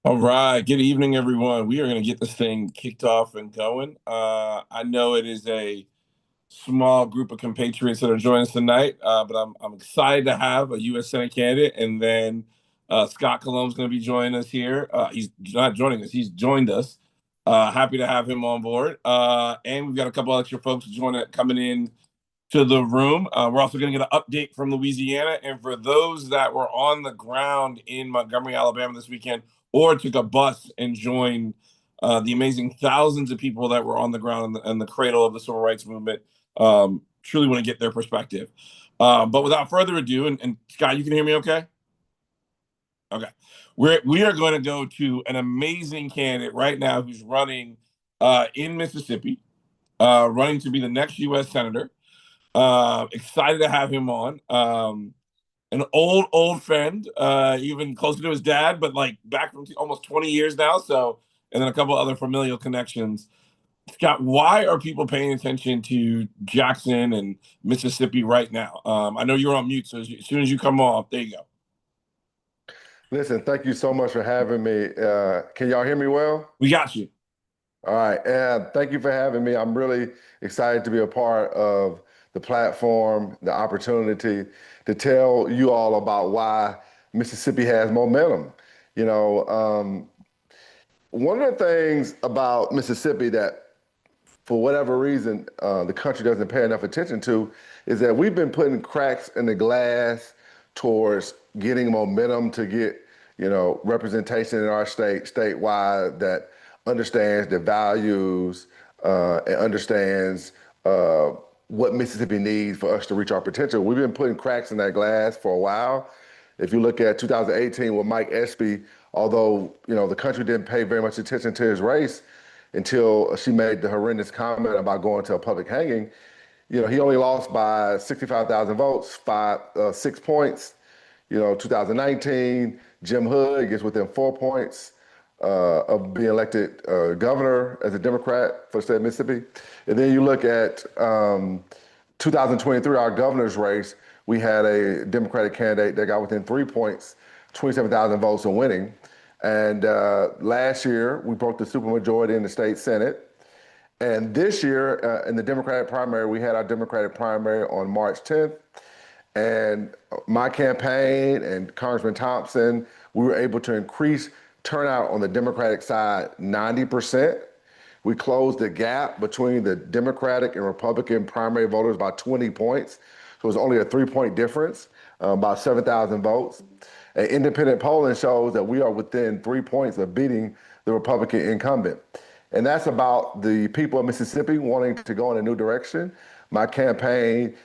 All right. Good evening, everyone. We are going to get this thing kicked off and going. I know it is a small group of compatriots that are joining us tonight, but I'm excited to have a U.S. Senate candidate, and then Scott Colom's going to be joining us here. He's not joining us; he's joined us. Happy to have him on board, and we've got a couple extra folks coming in to the room. We're also going to get an update from Louisiana. And for those that were on the ground in Montgomery, Alabama this weekend, or took a bus and joined the amazing thousands of people that were on the ground in the cradle of the civil rights movement, truly want to get their perspective. But without further ado, and Scott, you can hear me okay? Okay. We are going to go to an amazing candidate right now who's running in Mississippi, running to be the next U.S. Senator. Excited to have him on. An old friend, even closer to his dad, but like back from almost 20 years now. So, and then a couple other familial connections. Scott, why are people paying attention to Jackson and Mississippi right now? I know you're on mute, so as soon as you come off, there you go. Listen, thank you so much for having me. Can y'all hear me well? We got you. All right. Thank you for having me. I'm really excited to be a part of the platform, the opportunity to tell you all about why Mississippi has momentum. You know, one of the things about Mississippi that, for whatever reason, the country doesn't pay enough attention to is that we've been putting cracks in the glass towards getting momentum to get, representation in our statewide that understands the values and understands what Mississippi needs for us to reach our potential. We've been putting cracks in that glass for a while. If you look at 2018 with Mike Espy, although the country didn't pay very much attention to his race until she made the horrendous comment about going to a public hanging, he only lost by 65,000 votes, 6 points. 2019, Jim Hood gets within 4 points of being elected governor as a Democrat for the state of Mississippi. And then you look at 2023, our governor's race, we had a Democratic candidate that got within 3 points, 27,000 votes and winning. And last year, we broke the supermajority in the state Senate. And this year, in the Democratic primary, we had our Democratic primary on March 10th. And my campaign and Congressman Thompson, we were able to increase turnout on the Democratic side 90%. We closed the gap between the Democratic and Republican primary voters by 20 points. So it was only a 3-point difference, about 7,000 votes. And independent polling shows that we are within 3 points of beating the Republican incumbent. And that's about the people of Mississippi wanting to go in a new direction. My campaign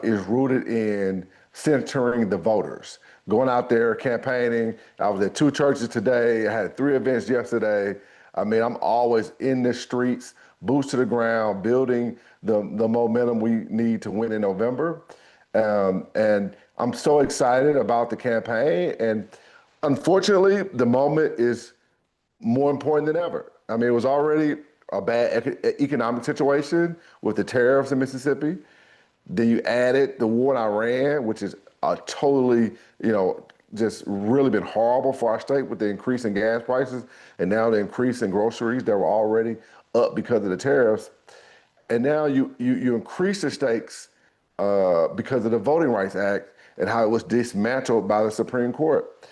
is rooted in centering the voters, going out there campaigning. I was at 2 churches today. I had 3 events yesterday. I mean, I'm always in the streets, boots to the ground, building the momentum we need to win in November. And I'm so excited about the campaign. And unfortunately, the moment is more important than ever. I mean, it was already a bad economic situation with the tariffs in Mississippi. Then you added the war in Iran, which is a totally, just really been horrible for our state with the increase in gas prices and now the increase in groceries that were already up because of the tariffs. And now you increase the stakes because of the Voting Rights Act and how it was dismantled by the Supreme Court.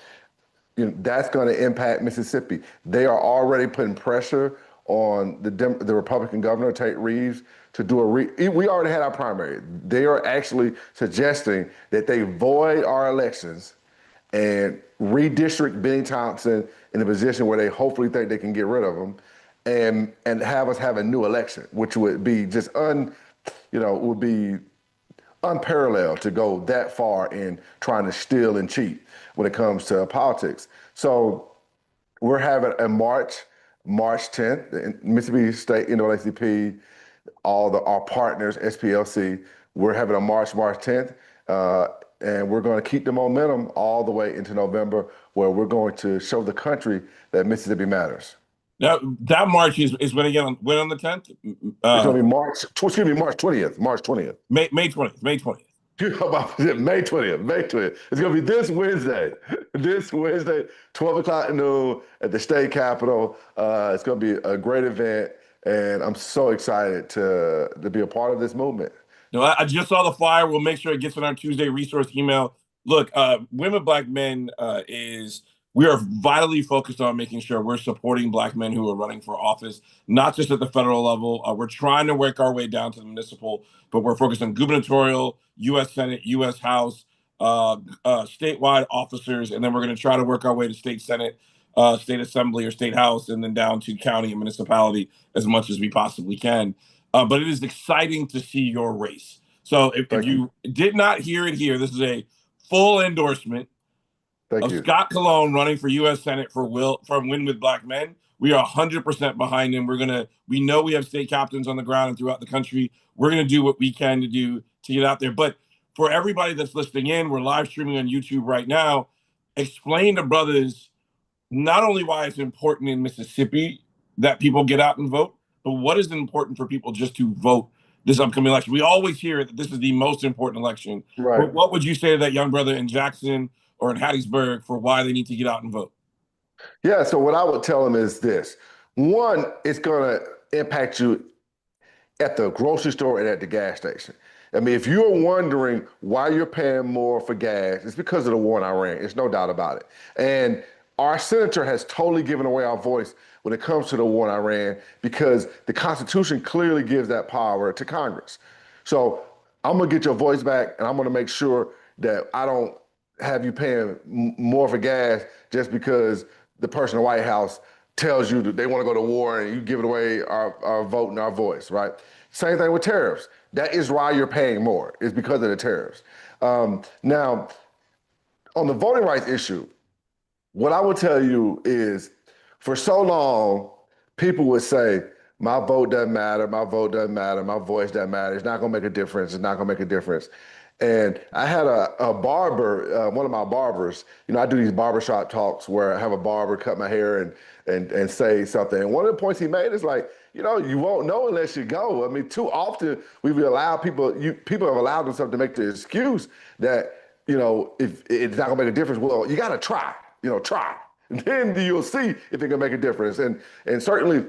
That's going to impact Mississippi. They are already putting pressure on the Republican governor, Tate Reeves, to do we already had our primary. They are actually suggesting that they void our elections and redistrict Benny Thompson in a position where they hopefully think they can get rid of him and have us have a new election, which would be just would be unparalleled to go that far in trying to steal and cheat when it comes to politics. So we're having a March 10th, the Mississippi State NAACP, our partners, SPLC, we're having a March 10th, and we're going to keep the momentum all the way into November, where we're going to show the country that Mississippi matters. Now, that March is when again? When on the 10th? It's going to be March 20th. May 20th. May 20th. May 20th, May 20th. It's going to be this Wednesday, 12 o'clock noon at the state capitol. It's going to be a great event, and I'm so excited to be a part of this movement. No, I just saw the flyer. We'll make sure it gets in our Tuesday resource email. Look, Women Black Men we are vitally focused on making sure we're supporting Black men who are running for office, not just at the federal level. We're trying to work our way down to the municipal, but we're focused on gubernatorial, U.S. Senate, U.S. House, statewide officers, and then we're going to try to work our way to state Senate, state assembly, or state house, and then down to county and municipality as much as we possibly can. But it is exciting to see your race. So if you did not hear it here, this is a full endorsement of Scott Colon running for U.S. Senate for Win with Black Men. We are 100% behind him. We know we have state captains on the ground and throughout the country. We're going to do what we can to get out there. But for everybody that's listening in, we're live streaming on YouTube right now. Explain to brothers not only why it's important in Mississippi that people get out and vote, but what is important for people just to vote this upcoming election? We always hear that this is the most important election. Right. But what would you say to that young brother in Jackson or in Hattiesburg for why they need to get out and vote? Yeah, so what I would tell them is this. One, it's going to impact you at the grocery store and at the gas station. I mean, if you're wondering why you're paying more for gas, it's because of the war in Iran. There's no doubt about it. And our senator has totally given away our voice when it comes to the war in Iran because the Constitution clearly gives that power to Congress. So I'm going to get your voice back, and I'm going to make sure that I don't have you paying more for gas just because the person in the White House tells you that they want to go to war and you give it away our vote and our voice, right? Same thing with tariffs. That is why you're paying more, is because of the tariffs. Now, on the voting rights issue, what I would tell you is for so long, people would say, my vote doesn't matter, my vote doesn't matter, my voice doesn't matter, it's not gonna make a difference, it's not gonna make a difference. And I had a barber, one of my barbers, I do these barbershop talks where I have a barber cut my hair and say something. And one of the points he made is like, you won't know unless you go. I mean, too often we've allowed people have allowed themselves to make the excuse that, if it's not gonna make a difference, well, you gotta try, try. And then you'll see if it can make a difference. And certainly,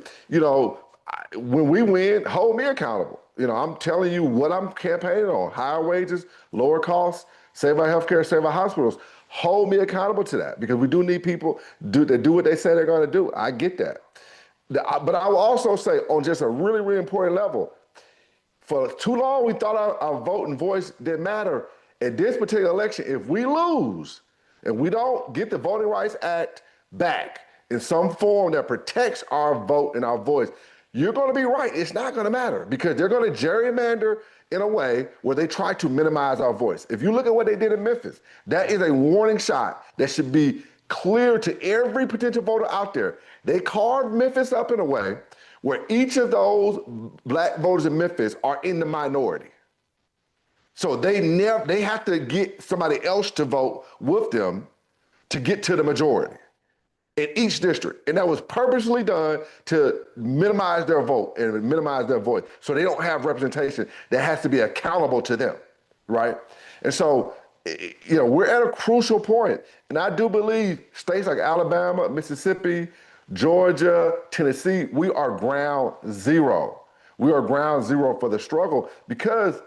when we win, hold me accountable. I'm telling you what I'm campaigning on: higher wages, lower costs, save our healthcare, save our hospitals. Hold me accountable to that because we do need people that do what they say they're going to do. I get that. But I will also say on just a really, really important level, for too long we thought our vote and voice didn't matter. At this particular election, if we lose and we don't get the Voting Rights Act back in some form that protects our vote and our voice, you're going to be right. It's not going to matter because they're going to gerrymander in a way where they try to minimize our voice. If you look at what they did in Memphis, that is a warning shot that should be clear to every potential voter out there. They carved Memphis up in a way where each of those black voters in Memphis are in the minority. So they have to get somebody else to vote with them to get to the majority in each district. And that was purposely done to minimize their vote and minimize their voice. So they don't have representation that has to be accountable to them, right? And so, we're at a crucial point. And I do believe states like Alabama, Mississippi, Georgia, Tennessee, we are ground zero. We are ground zero for the struggle because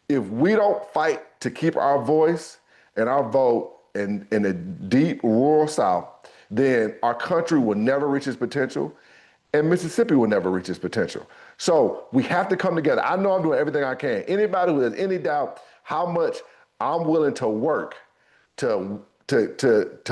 if we don't fight to keep our voice and our vote in the deep rural South, then our country will never reach its potential and Mississippi will never reach its potential. So we have to come together. I know I'm doing everything I can. Anybody who has any doubt how much I'm willing to work to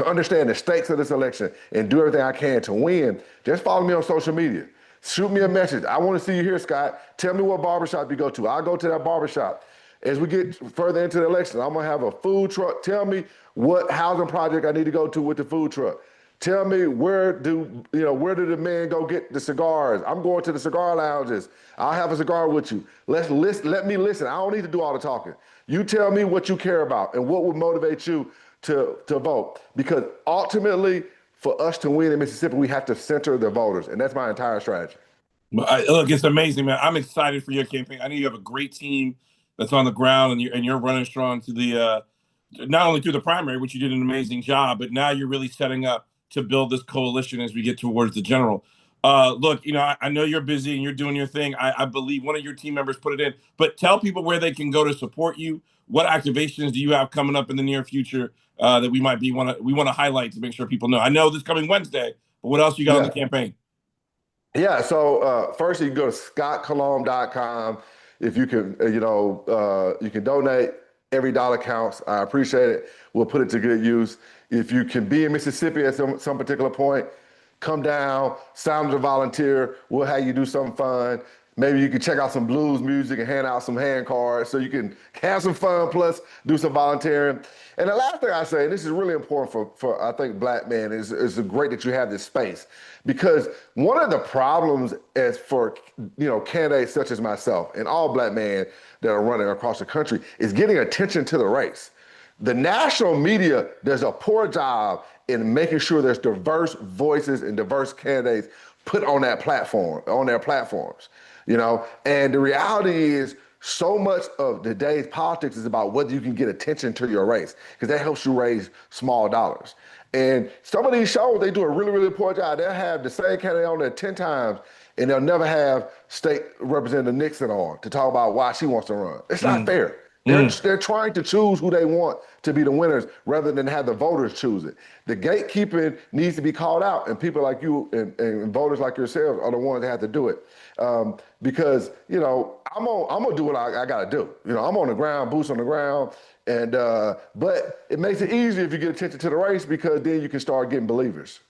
understand the stakes of this election and do everything I can to win, just follow me on social media. Shoot me a message. I want to see you here, Scott. Tell me what barbershop you go to. I'll go to that barbershop. As we get further into the election, I'm going to have a food truck. Tell me what housing project I need to go to with the food truck. Tell me where do the men go get the cigars? I'm going to the cigar lounges. I'll have a cigar with you. Let me listen. I don't need to do all the talking. You tell me what you care about and what would motivate you to vote. Because ultimately, for us to win in Mississippi, we have to center the voters. And that's my entire strategy. Look, it's amazing, man. I'm excited for your campaign. I know you have a great team that's on the ground, and you're running strong to the not only through the primary, which you did an amazing job, but now you're really setting up to build this coalition as we get towards the general. Look, I know you're busy and you're doing your thing. I believe one of your team members put it in, but tell people where they can go to support you. What activations do you have coming up in the near future that we want to highlight to make sure people know? I know this coming Wednesday, but what else you got on the Yeah. campaign? Yeah, so first you can go to scottcologne.com. If you can, you can donate. Every dollar counts. I appreciate it. We'll put it to good use. If you can be in Mississippi at some particular point, come down, sign up to volunteer. We'll have you do something fun. Maybe you can check out some blues music and hand out some hand cards so you can have some fun plus do some volunteering. And the last thing I say, and this is really important for I think black men, is great that you have this space. Because one of the problems as for candidates such as myself and all black men that are running across the country is getting attention to the race. The national media does a poor job in making sure there's diverse voices and diverse candidates put on that platform, on their platforms. And the reality is so much of today's politics is about whether you can get attention to your race, because that helps you raise small dollars. And some of these shows, they do a really, really poor job. They'll have the same candidate on there 10 times, and they'll never have State Representative Nixon on to talk about why she wants to run. It's not fair. They're trying to choose who they want to be the winners rather than have the voters choose it. The gatekeeping needs to be called out, and people like you and voters like yourselves are the ones that have to do it. Because I'm gonna do what I gotta do. I'm on the ground, boots on the ground, and but it makes it easier if you get attention to the race, because then you can start getting believers.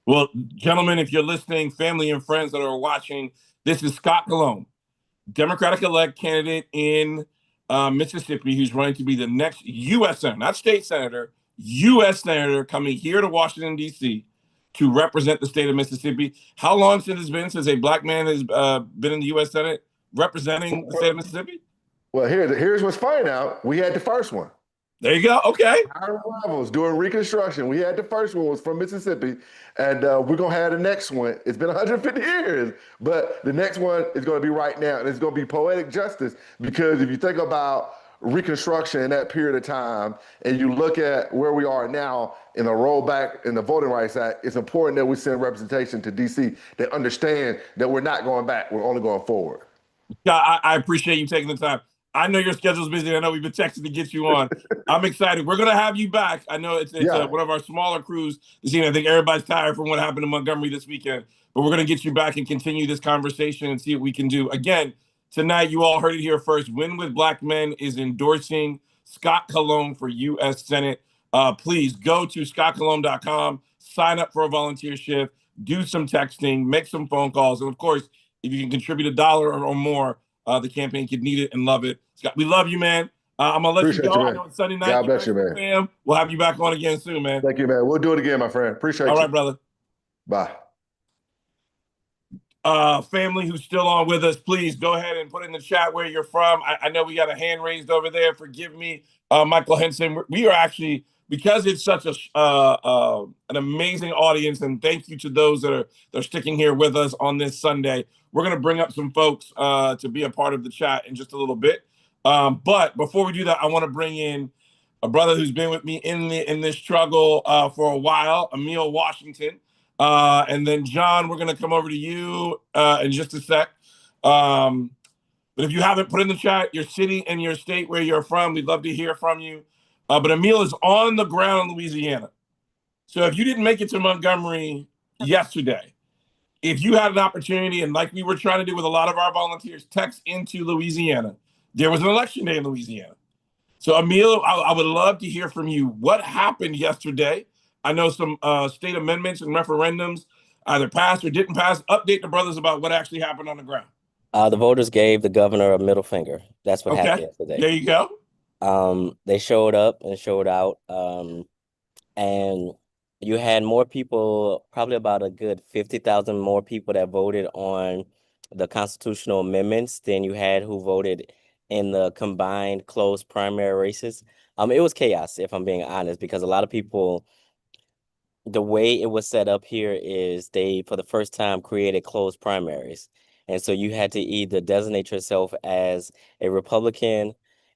Well, gentlemen, if you're listening, family and friends that are watching, this is Scott Cologne, Democratic-elect candidate in Mississippi, who's running to be the next U.S. Senator, not state senator, U.S. Senator, coming here to Washington, D.C. to represent the state of Mississippi. How long since it's been since a black man has been in the U.S. Senate representing the state of Mississippi? Well, here's what's funny now. We had the first one. There you go. Okay. Our rivals doing Reconstruction. We had the first one was from Mississippi, and we're gonna have the next one. It's been 150 years, but the next one is gonna be right now, and it's gonna be poetic justice, because if you think about Reconstruction in that period of time, and you look at where we are now in the rollback in the Voting Rights Act, it's important that we send representation to DC that understand that we're not going back, we're only going forward. Yeah, I appreciate you taking the time. I know your schedule's busy. I know we've been texting to get you on. I'm excited. We're going to have you back. I know it's one of our smaller crews this evening. I think everybody's tired from what happened in Montgomery this weekend, but we're going to get you back and continue this conversation and see what we can do. Again, tonight, you all heard it here first. Win with Black Men is endorsing Scott Cologne for U.S. Senate. Please go to scottcologne.com, sign up for a volunteer shift, do some texting, make some phone calls, and of course, if you can contribute $1 or more, the campaign could need it and love it. Scott, we love you, man. I'm gonna let Appreciate you go. You, I know it's Sunday night. God bless you, man. Fam. We'll have you back on again soon, man. Thank you, man. We'll do it again, my friend. Appreciate you. All right, brother. Bye. Family who's still on with us, please go ahead and put in the chat where you're from. I know we got a hand raised over there. Forgive me, Michael Henson. We are actually, because it's such an amazing audience, and thank you to those that are sticking here with us on this Sunday. We're going to bring up some folks to be a part of the chat in just a little bit. But before we do that, I want to bring in a brother who's been with me in this struggle for a while, Emil Washington. And then, John, we're going to come over to you in just a sec. But if you haven't put in the chat your city and your state where you're from, we'd love to hear from you. But Emil is on the ground in Louisiana. So if you didn't make it to Montgomery yesterday, if you had an opportunity, and like we were trying to do with a lot of our volunteers, text into Louisiana. There was an election day in Louisiana. So Emil, I would love to hear from you. What happened yesterday? I know some state amendments and referendums either passed or didn't pass. Update the brothers about what actually happened on the ground. The voters gave the governor a middle finger. That's what happened yesterday. There you go. They showed up and showed out. And you had more people, probably about a good 50,000 more people that voted on the constitutional amendments than you had who voted in the combined closed primary races. It was chaos, if I'm being honest, because a lot of people, the way it was set up here is they, for the first time, created closed primaries. And so you had to either designate yourself as a Republican,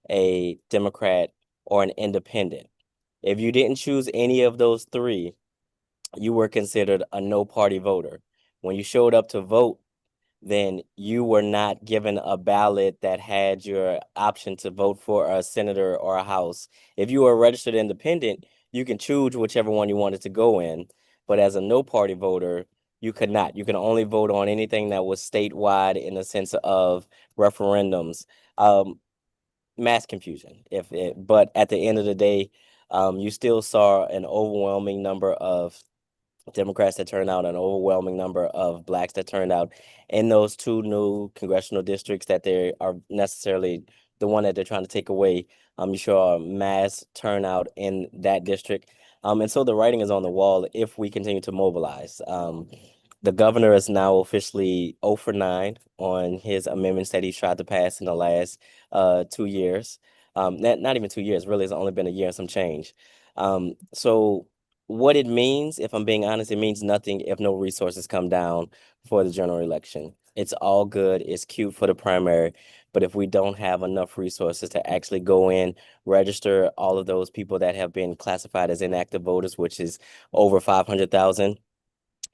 a Democrat, or an independent. If you didn't choose any of those three, you were considered a no party voter. When you showed up to vote, then you were not given a ballot that had your option to vote for a senator or a house. If you were a registered independent, you can choose whichever one you wanted to go in. But as a no party voter, you could not. You can only vote on anything that was statewide in the sense of referendums. Mass confusion. But at the end of the day, you still saw an overwhelming number of Democrats that turned out, an overwhelming number of blacks that turned out in those two new congressional districts that they are necessarily the one that they're trying to take away. You saw a mass turnout in that district. And so the writing is on the wall if we continue to mobilize. The governor is now officially 0 for 9 on his amendments that he's tried to pass in the last 2 years. Not even 2 years, really, it's only been a year and some change. So what it means, if I'm being honest, it means nothing if no resources come down for the general election. It's all good, it's cute for the primary, but if we don't have enough resources to actually go in, register all of those people that have been classified as inactive voters, which is over 500,000,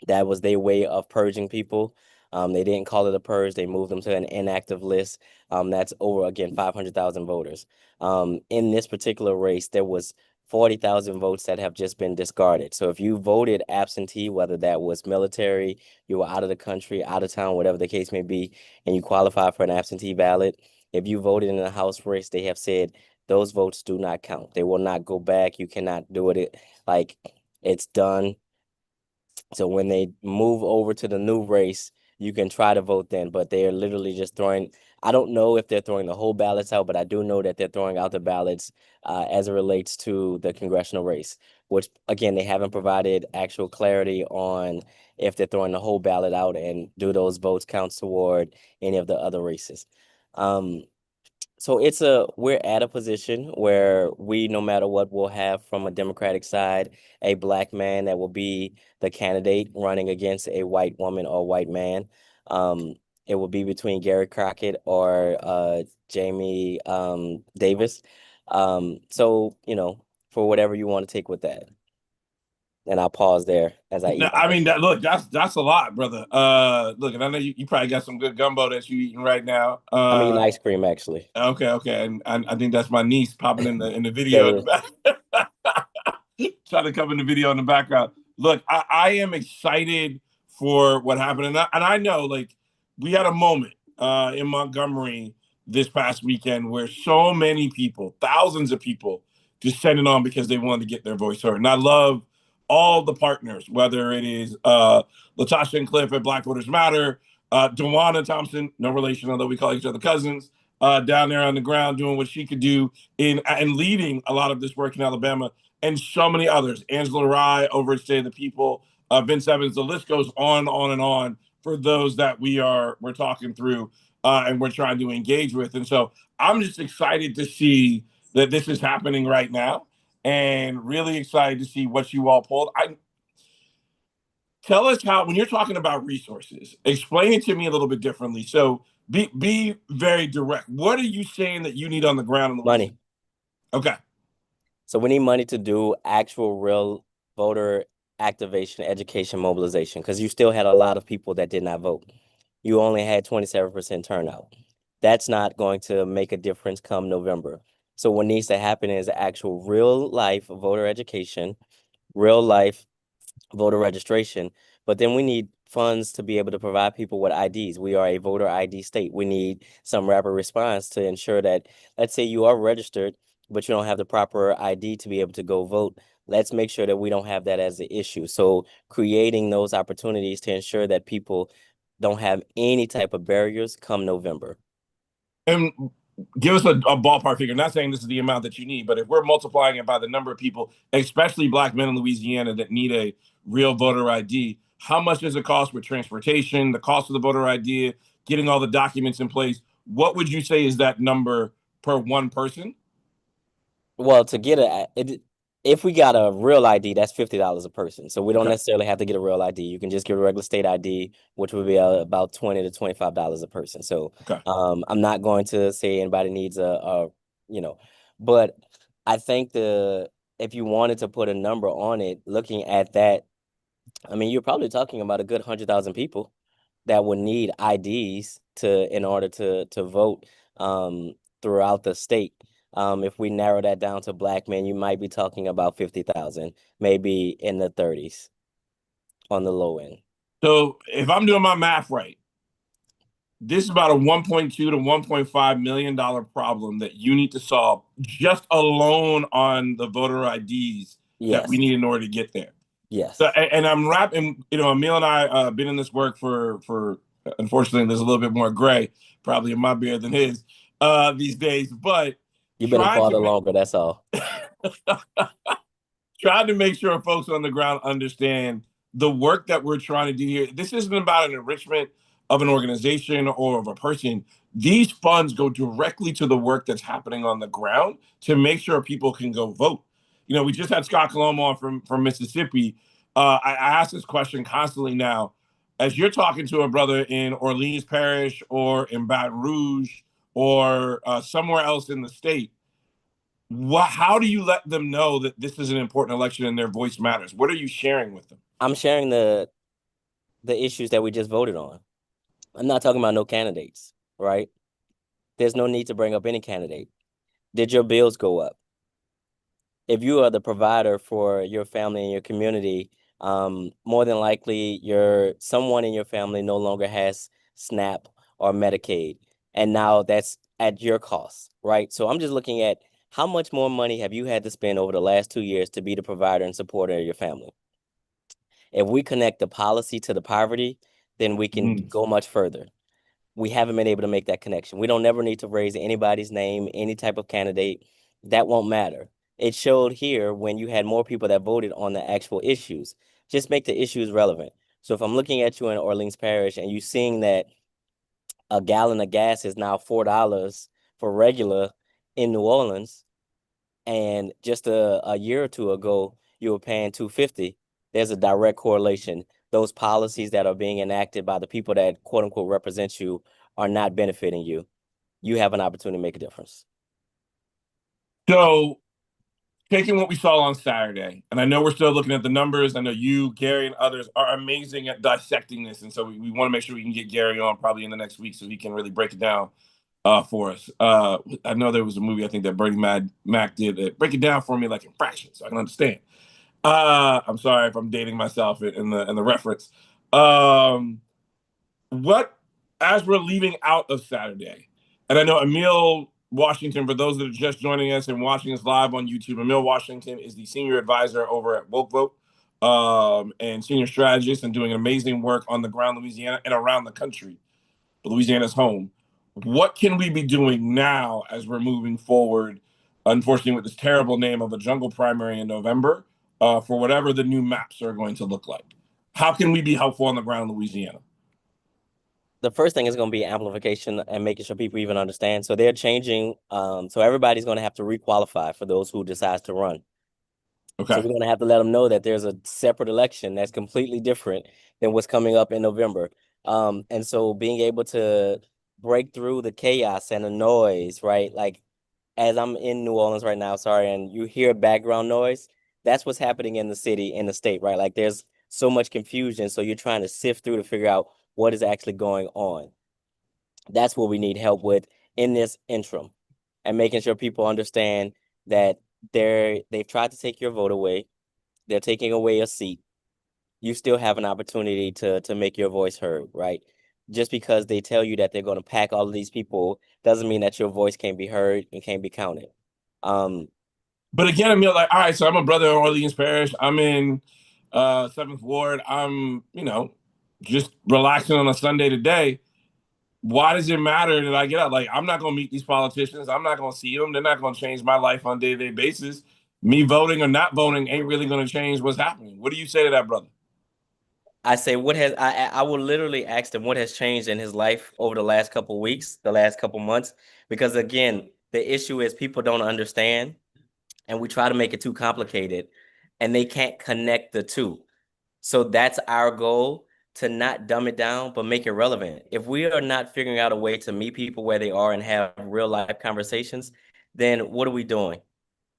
that was their way of purging people. They didn't call it a purge. They moved them to an inactive list. That's over, again, 500,000 voters. In this particular race, there was 40,000 votes that have just been discarded. So if you voted absentee, whether that was military, you were out of the country, out of town, whatever the case may be, and you qualify for an absentee ballot, if you voted in a House race, they have said those votes do not count. They will not go back. You cannot do it. Like, it's done. So when they move over to the new race, you can try to vote then, but they are literally just throwing. I don't know if they're throwing the whole ballots out, but I do know that they're throwing out the ballots as it relates to the congressional race, which again, they haven't provided actual clarity on if they're throwing the whole ballot out and do those votes count toward any of the other races. So we're at a position where we, no matter what, will have from a Democratic side, a black man that will be the candidate running against a white woman or white man. It will be between Gary Crockett or Jamie Davis. So, for whatever you want to take with that. And I'll pause there as I No, eat. I mean, that's a lot, brother. Look, and I know you probably got some good gumbo that you eating right now. I'm eating ice cream, actually. Okay, and I think that's my niece popping in the That video in is. the back. Trying to come in the video in the background. Look, I am excited for what happened, and I know, like, we had a moment in Montgomery this past weekend where so many people, thousands of people, just sent it on because they wanted to get their voice heard. And I love all the partners, whether it is Latasha and Cliff at Black Voters Matter, Dewana Thompson, no relation, although we call each other cousins, down there on the ground doing what she could do in and leading a lot of this work in Alabama, and so many others. Angela Rye over at State of the People, Vince Evans. The list goes on and on for those that we're talking through and we're trying to engage with. And so I'm just excited to see that this is happening right now, and really excited to see what you all pulled. Tell us how, when you're talking about resources, explain it to me a little bit differently. So be very direct. What are you saying that you need on the ground in Louisiana? Money. Okay. So we need money to do actual real voter activation, education, mobilization, because you still had a lot of people that did not vote. You only had 27% turnout. That's not going to make a difference come November. So what needs to happen is actual real life voter education, real life voter registration, but then we need funds to be able to provide people with IDs. We are a voter ID state. We need some rapid response to ensure that, let's say you are registered, but you don't have the proper ID to be able to go vote. Let's make sure that we don't have that as an issue. So creating those opportunities to ensure that people don't have any type of barriers come November. And give us a ballpark figure. Not saying this is the amount that you need, but if we're multiplying it by the number of people, especially black men in Louisiana, that need a real voter ID, how much does it cost with transportation, the cost of the voter ID, getting all the documents in place? What would you say is that number per one person? Well, if we got a real ID, that's $50 a person. So we don't Okay. necessarily have to get a real ID. You can just get a regular state ID, which would be about $20 to $25 a person. So Okay. I'm not going to say anybody needs a you know. But I think if you wanted to put a number on it, looking at that, I mean, you're probably talking about a good 100,000 people that would need IDs in order to vote throughout the state. If we narrow that down to black men, you might be talking about 50,000, maybe in the 30s on the low end. So if I'm doing my math right, this is about a 1.2 to 1.5 million dollar problem that you need to solve just alone on the voter IDs that we Yes, need in order to get there. So, yes. and I'm wrapping, Emil and I been in this work for unfortunately there's a little bit more gray probably in my beard than his these days, but You've been a trying father to longer, that's all. trying to make sure folks on the ground understand the work that we're trying to do here. This isn't about an enrichment of an organization or of a person. These funds go directly to the work that's happening on the ground to make sure people can go vote. We just had Scott Colombo on from Mississippi. I ask this question constantly now. As you're talking to a brother in Orleans Parish or in Baton Rouge or somewhere else in the state, how do you let them know that this is an important election and their voice matters? What are you sharing with them? I'm sharing the issues that we just voted on. I'm not talking about no candidates, right? There's no need to bring up any candidate. Did your bills go up? If you are the provider for your family and your community, more than likely someone in your family no longer has SNAP or Medicaid, and now that's at your cost, right? So I'm just looking at how much more money have you had to spend over the last 2 years to be the provider and supporter of your family? If we connect the policy to the poverty, then we can Mm. go much further. We haven't been able to make that connection. We don't never need to raise anybody's name, any type of candidate. That won't matter. It showed here when you had more people that voted on the actual issues. Just make the issues relevant. So if I'm looking at you in Orleans Parish and you seeing that a gallon of gas is now $4 for regular in New Orleans, and just a year or two ago you were paying 250, there's a direct correlation. Those policies that are being enacted by the people that quote unquote represent you are not benefiting you. You have an opportunity to make a difference. So, taking what we saw on Saturday, and I know we're still looking at the numbers. I know you, Gary, and others are amazing at dissecting this. And so we want to make sure we can get Gary on probably in the next week so he can really break it down for us. I know there was a movie I think that Bernie Mac did that break it down for me like in fractions so I can understand. I'm sorry if I'm dating myself in the reference. Um, what as we're leaving out of Saturday, and I know Emil Washington, for those that are just joining us and watching us live on YouTube, Emil Washington is the senior advisor over at Woke Vote and senior strategist and doing amazing work on the ground, Louisiana and around the country. But Louisiana's home. What can we be doing now as we're moving forward? Unfortunately, with this terrible name of a jungle primary in November, for whatever the new maps are going to look like. How can we be helpful on the ground in Louisiana? The first thing is going to be amplification and making sure people even understand. So they're changing. So everybody's going to have to requalify for those who decides to run. So Okay. we're going to have to let them know that there's a separate election that's completely different than what's coming up in November. And so being able to break through the chaos and the noise, right? Like as I'm in New Orleans right now, sorry, and you hear background noise, that's what's happening in the city, in the state, right? Like there's so much confusion. So you're trying to sift through to figure out what is actually going on. That's what we need help with in this interim and making sure people understand that they've tried to take your vote away. They're taking away a seat. You still have an opportunity to make your voice heard, right? Just because they tell you that they're going to pack all of these people doesn't mean that your voice can't be heard and can't be counted. Um, But again, I'm like, all right, so I'm a brother in Orleans Parish. I'm in 7th Ward. I'm, just relaxing on a Sunday today. Why does it matter that I get out? Like, I'm not going to meet these politicians. I'm not going to see them. They're not going to change my life on a day-to-day basis. Me voting or not voting ain't really going to change what's happening. What do you say to that, brother? I say, I will literally ask him what has changed in his life over the last couple weeks, the last couple months, because again, the issue is people don't understand, and we try to make it too complicated, and they can't connect the two. So that's our goal, to not dumb it down, but make it relevant. If we are not figuring out a way to meet people where they are and have real life conversations, then what are we doing?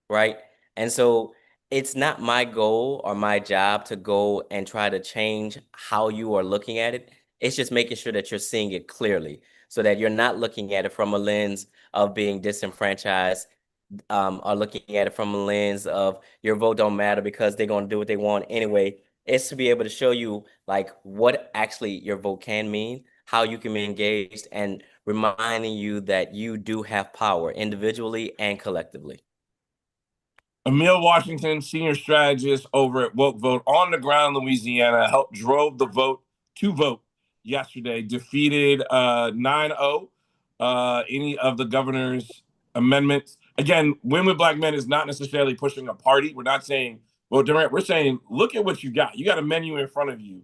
Right? And so it's not my goal or my job to go and try to change how you are looking at it. It's just making sure that you're seeing it clearly so that you're not looking at it from a lens of being disenfranchised, or looking at it from a lens of your vote don't matter because they're going to do what they want anyway. It's to be able to show you like what actually your vote can mean, how you can be engaged, and reminding you that you do have power individually and collectively. Emil Washington, senior strategist over at Woke Vote on the ground in Louisiana, helped drove the vote to vote yesterday, defeated 9-0 any of the governor's amendments. Again, Win with Black Men is not necessarily pushing a party. We're not saying vote Democrat. We're saying, look at what you got. You got a menu in front of you.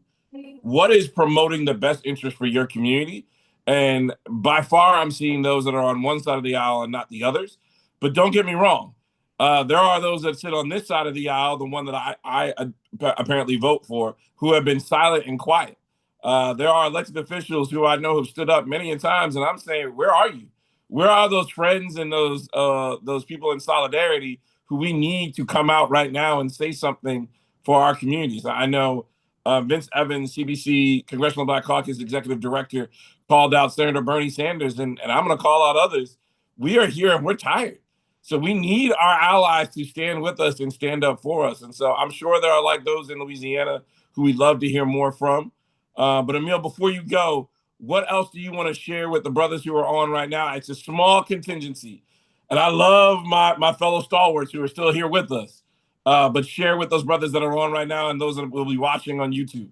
What is promoting the best interest for your community? And by far, I'm seeing those that are on one side of the aisle and not the others. But don't get me wrong. There are those that sit on this side of the aisle, the one that I apparently vote for, who have been silent and quiet. There are elected officials who I know have stood up many a times, and I'm saying, where are you? Where are those friends and those people in solidarity who we need to come out right now and say something for our communities? I know Vince Evans, CBC Congressional Black Caucus Executive Director, called out Senator Bernie Sanders, and I'm going to call out others. We are here and we're tired. So we need our allies to stand with us and stand up for us. And so I'm sure there are like those in Louisiana who we'd love to hear more from. But Emil, before you go, what else do you want to share with the brothers who are on right now? It's a small contingency. And I love my fellow stalwarts who are still here with us. But share with those brothers that are on right now and those that will be watching on YouTube.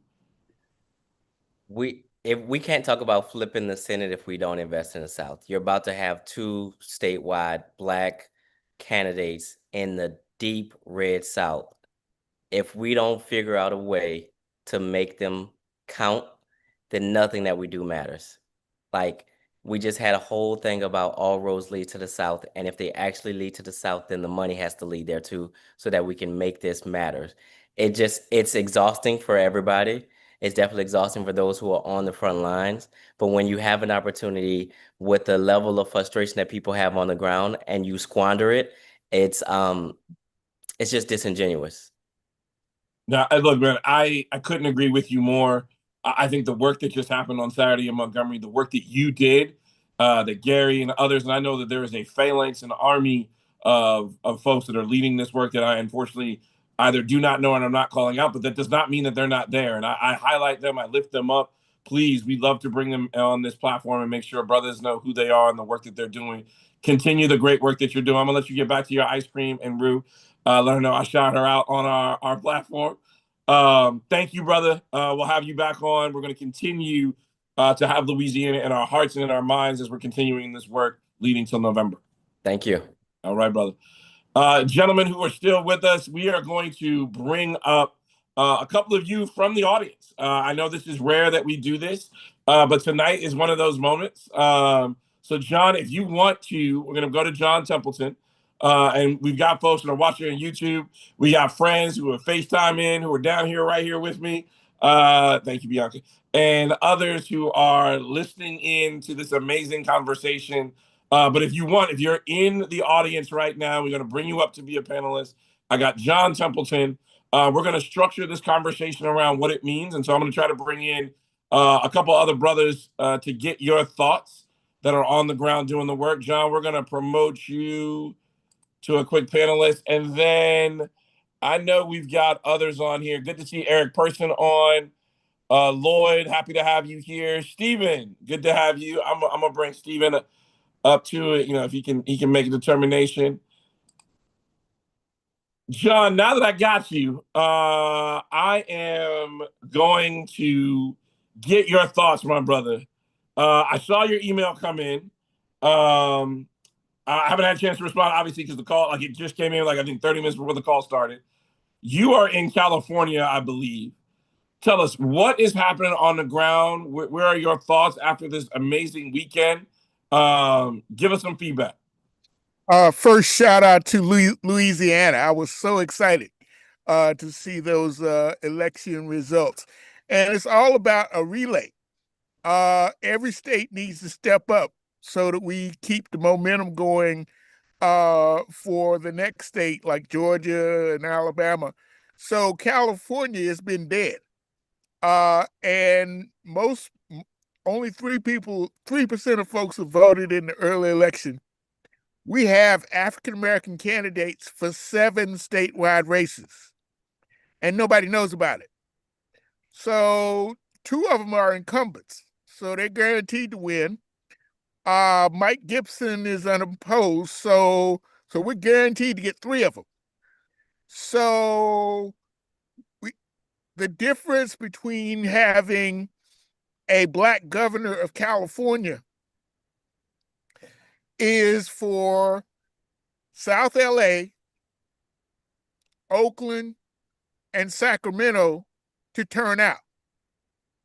If we can't talk about flipping the Senate if we don't invest in the South. You're about to have 2 statewide Black candidates in the deep red South. If we don't figure out a way to make them count, then nothing that we do matters. Like, we just had a whole thing about all roads lead to the South. And if they actually lead to the South, then the money has to lead there too, so that we can make this matter. It's exhausting for everybody. It's definitely exhausting for those who are on the front lines. But when you have an opportunity with the level of frustration that people have on the ground and you squander it, it's just disingenuous. Now, look, man, I couldn't agree with you more. I think the work that just happened on Saturday in Montgomery, the work that you did, that Gary and others, and I know that there is a phalanx, an army of folks that are leading this work that I unfortunately either do not know and I'm not calling out, but that does not mean that they're not there. And I highlight them, I lift them up. Please, we'd love to bring them on this platform and make sure brothers know who they are and the work that they're doing. Continue the great work that you're doing. I'm gonna let you get back to your ice cream and Rue. Let her know I shout her out on our platform. Thank you, brother. We'll have you back on. We're going to continue to have Louisiana in our hearts and in our minds as we're continuing this work leading till November. Thank you. All right, brother. Gentlemen who are still with us, we are going to bring up a couple of you from the audience. I know this is rare that we do this, but tonight is one of those moments. So, John, if you want to, we're going to go to John Templeton. And we've got folks that are watching on YouTube. We got friends who are FaceTime in, who are down here right here with me. Thank you, Bianca. And others who are listening in to this amazing conversation. But if you want, if you're in the audience right now, we're going to bring you up to be a panelist. I got John Templeton. We're going to structure this conversation around what it means. And so I'm going to try to bring in a couple other brothers to get your thoughts that are on the ground doing the work. John, we're going to promote you to a quick panelist. And then I know we've got others on here. Good to see Eric Person on. Lloyd, happy to have you here. Stephen, good to have you. I'm gonna bring Stephen up to it, if he can make a determination. John, now that I got you, I am going to get your thoughts, my brother. I saw your email come in. I haven't had a chance to respond, obviously, because the call, it just came in, I think 30 minutes before the call started. You are in California, I believe. Tell us, what is happening on the ground? Where are your thoughts after this amazing weekend? Give us some feedback. First, shout out to Louisiana. I was so excited to see those election results. And it's all about a relay. Every state needs to step up so that we keep the momentum going for the next state like Georgia and Alabama. So California has been dead. And only 3% of folks have voted in the early election. We have African American candidates for 7 statewide races, and nobody knows about it. So 2 of them are incumbents, so they're guaranteed to win. Mike Gibson is unopposed, so we're guaranteed to get 3 of them. So the difference between having a Black governor of California is for South LA, Oakland, and Sacramento to turn out.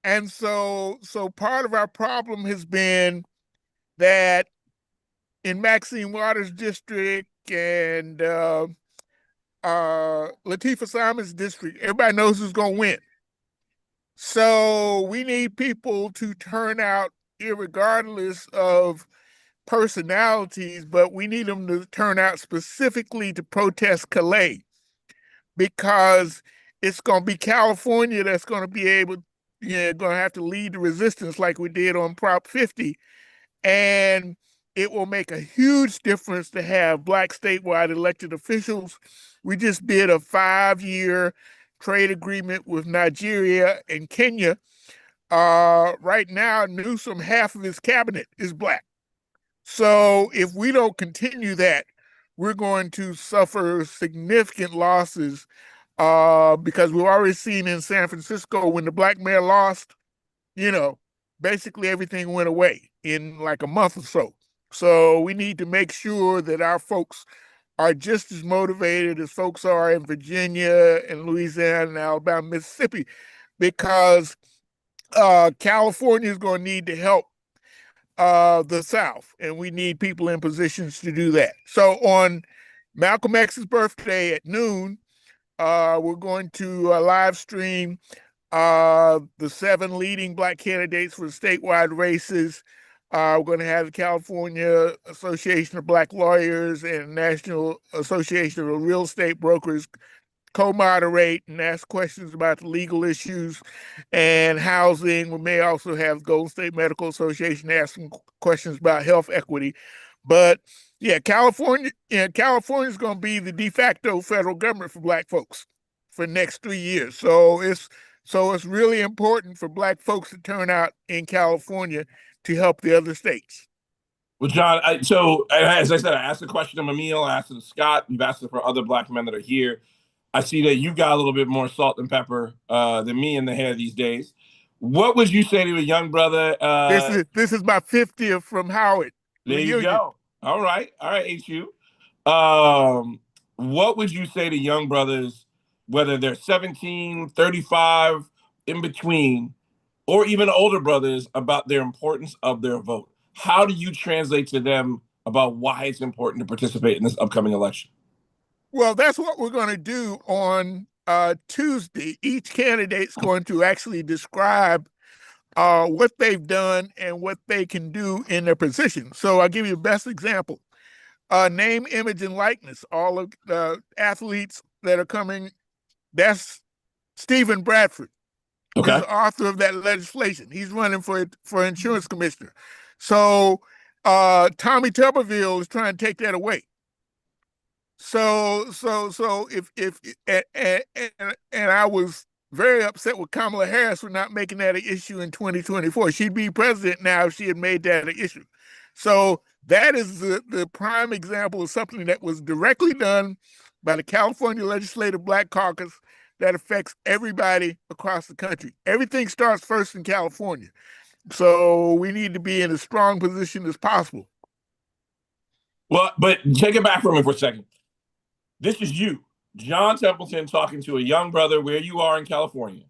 And so part of our problem has been that in Maxine Waters' district and Latifah Simon's district, everybody knows who's going to win. So we need people to turn out irregardless of personalities, but we need them to turn out specifically to protest Calais, because it's going to be California that's going to be able, going to have to lead the resistance like we did on Prop 50. And it will make a huge difference to have Black statewide elected officials. We just did a 5-year trade agreement with Nigeria and Kenya. Right now, Newsom, half of his cabinet is Black. So if we don't continue that, we're going to suffer significant losses, because we've already seen in San Francisco when the Black mayor lost, basically everything went away in like a month or so. So we need to make sure that our folks are just as motivated as folks are in Virginia and Louisiana and Alabama, Mississippi, because California is going to need to help the South, and we need people in positions to do that. So on Malcolm X's birthday at noon, we're going to live stream the 7 leading Black candidates for statewide races. We're going to have the California Association of Black Lawyers and National Association of Real Estate Brokers co-moderate and ask questions about the legal issues and housing. We may also have Golden State Medical Association asking questions about health equity. But yeah, California is going to be the de facto federal government for Black folks for the next 3 years. So it's really important for Black folks to turn out in California to help the other states. Well, John, so as I said, I asked the question of Emil, I asked it of Scott, you've asked it for other Black men that are here. I see that you got a little bit more salt and pepper than me in the hair these days. What would you say to a young brother? This is my 50th from Howard. There you go. All right, HU. What would you say to young brothers, whether they're 17, 35, in between, or even older brothers, about their importance of their vote? How do you translate to them about why it's important to participate in this upcoming election? Well, that's what we're going to do on Tuesday. Each candidate's going to actually describe what they've done and what they can do in their position. So I'll give you the best example. Name, image, and likeness. All of the athletes that are coming, that's Stephen Bradford. Okay. He's the author of that legislation. He's running for insurance commissioner. So Tommy Tuberville is trying to take that away. So if I was very upset with Kamala Harris for not making that an issue in 2024. She'd be president now if she had made that an issue. So that is the prime example of something that was directly done by the California Legislative Black Caucus that affects everybody across the country. Everything starts first in California. So we need to be in as strong position as possible. Well, but take it back from me for a second. This is you, John Templeton, talking to a young brother where you are in California.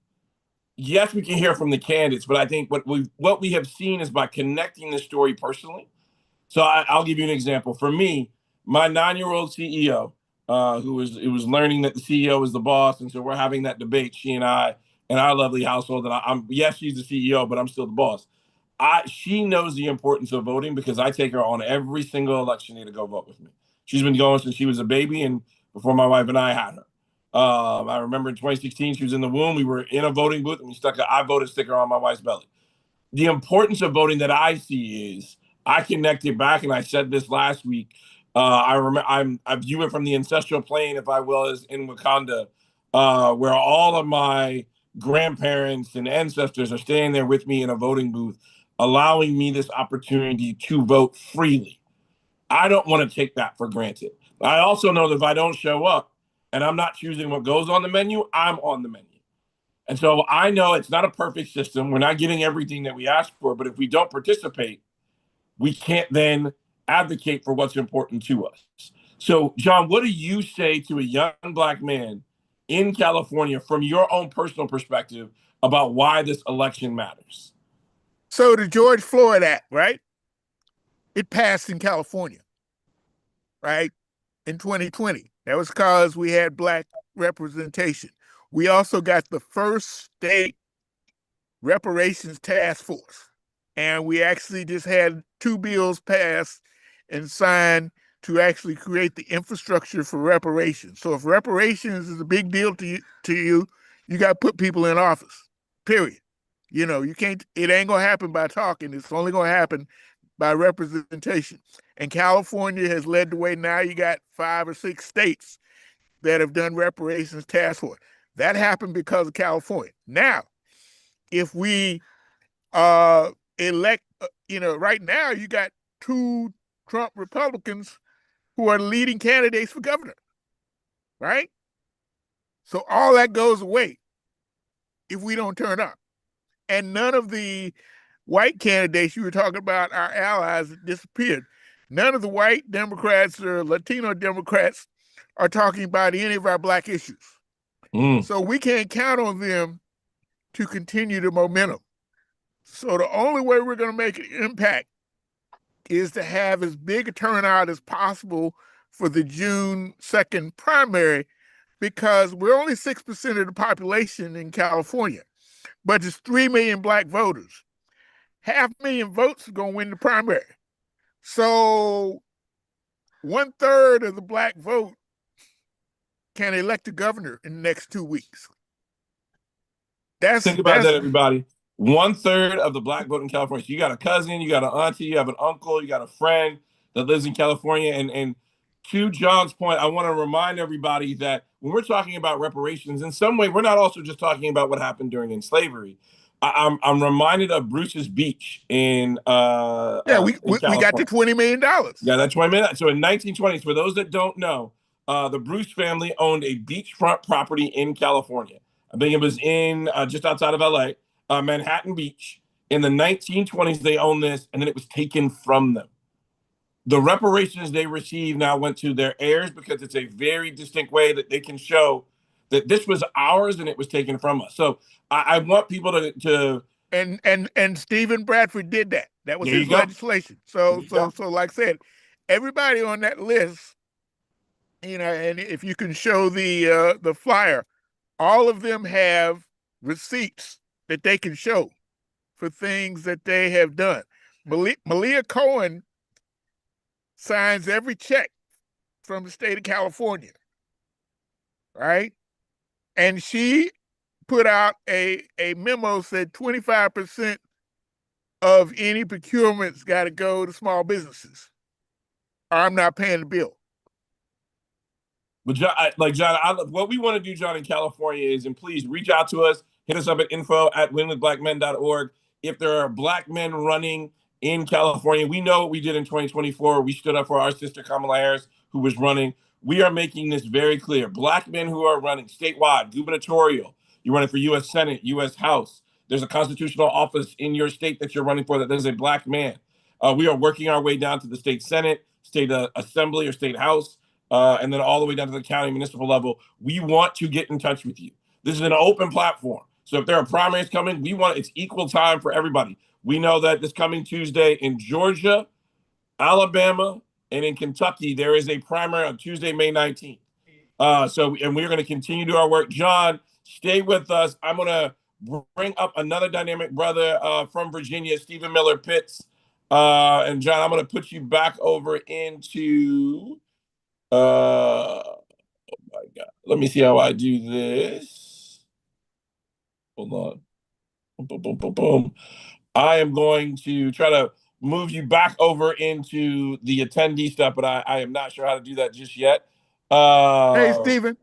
Yes, we can hear from the candidates, but I think what we have seen is by connecting this story personally. So I'll give you an example. For me, my 9-year-old CEO, who was learning that the CEO is the boss, and so we're having that debate, she and I, in our lovely household. That yes, she's the CEO, but I'm still the boss. She knows the importance of voting because I take her on every single election day to go vote with me. She's been going since she was a baby and before my wife and I had her. I remember in 2016, she was in the womb. We were in a voting booth and we stuck a "I voted" sticker on my wife's belly. The importance of voting that I see is I connected back, and I said this last week. I view it from the ancestral plane, if I will, as in Wakanda, where all of my grandparents and ancestors are staying there with me in a voting booth, allowing me this opportunity to vote freely. I don't want to take that for granted. I also know that if I don't show up and I'm not choosing what goes on the menu, I'm on the menu. And so I know it's not a perfect system. We're not getting everything that we ask for, but if we don't participate, we can't then advocate for what's important to us. So, John, what do you say to a young Black man in California from your own personal perspective about why this election matters? So the George Floyd Act, right? It passed in California, right? In 2020. That was because we had Black representation. We also got the first state reparations task force. And we actually just had 2 bills passed and signed to actually create the infrastructure for reparations. So if reparations is a big deal to you, you got to put people in office, period. You can't, it ain't going to happen by talking. It's only going to happen by representation. And California has led the way. Now you got 5 or 6 states that have done reparations task force. That happened because of California. Now, if we elect, right now you got 2 Trump Republicans who are leading candidates for governor, right? So all that goes away if we don't turn up. And none of the white candidates you were talking about, our allies, disappeared. None of the white Democrats or Latino Democrats are talking about any of our Black issues. So we can't count on them to continue the momentum. So the only way we're going to make an impact is to have as big a turnout as possible for the June 2nd primary, because we're only 6% of the population in California, but there's 3 million Black voters. 500,000 votes are going to win the primary. So 1/3 of the Black vote can elect a governor in the next 2 weeks. Think about that, everybody. 1/3 of the Black vote in California. So you got a cousin, you got an auntie, you have an uncle, you got a friend that lives in California. And to John's point, I want to remind everybody that when we're talking about reparations, in some way, we're not also just talking about what happened during slavery. I'm reminded of Bruce's Beach in we got the $20 million. Yeah, that's $20 million. So in 1920s, for those that don't know, the Bruce family owned a beachfront property in California. I think it was in just outside of LA, Manhattan Beach. In the 1920s, they owned this, and then it was taken from them. The reparations they received now went to their heirs because it's a very distinct way that they can show that this was ours and it was taken from us. So I want people to and Stephen Bradford did that. That was his legislation. So like I said, everybody on that list, and if you can show the flyer, all of them have receipts that they can show for things that they have done. Malia Cohen signs every check from the state of California, right? And she put out a memo said 25% of any procurement's got to go to small businesses, or I'm not paying the bill. But John, what we want to do, John, in California is, and please reach out to us, hit us up at info@winwithblackmen.org. If there are Black men running in California, we know what we did in 2024. We stood up for our sister Kamala Harris, who was running. We are making this very clear. Black men who are running statewide, gubernatorial, you're running for U.S. Senate, U.S. House. There's a constitutional office in your state that you're running for that there's a Black man. We are working our way down to the state Senate, state assembly, or state House. And then all the way down to the county municipal level. We want to get in touch with you. This is an open platform. So if there are primaries coming, it's equal time for everybody. We know that this coming Tuesday in Georgia, Alabama, and in Kentucky, there is a primary on Tuesday, May 19th. And we're going to continue to do our work. John, stay with us. I'm going to bring up another dynamic brother from Virginia, Stephen Miller Pitts. And John, I'm going to put you back over into. Oh my God. Let me see how I do this. Hold on. Boom, boom, boom, boom. I am going to try to move you back over into the attendee stuff, but I am not sure how to do that just yet. Hey, Stephen.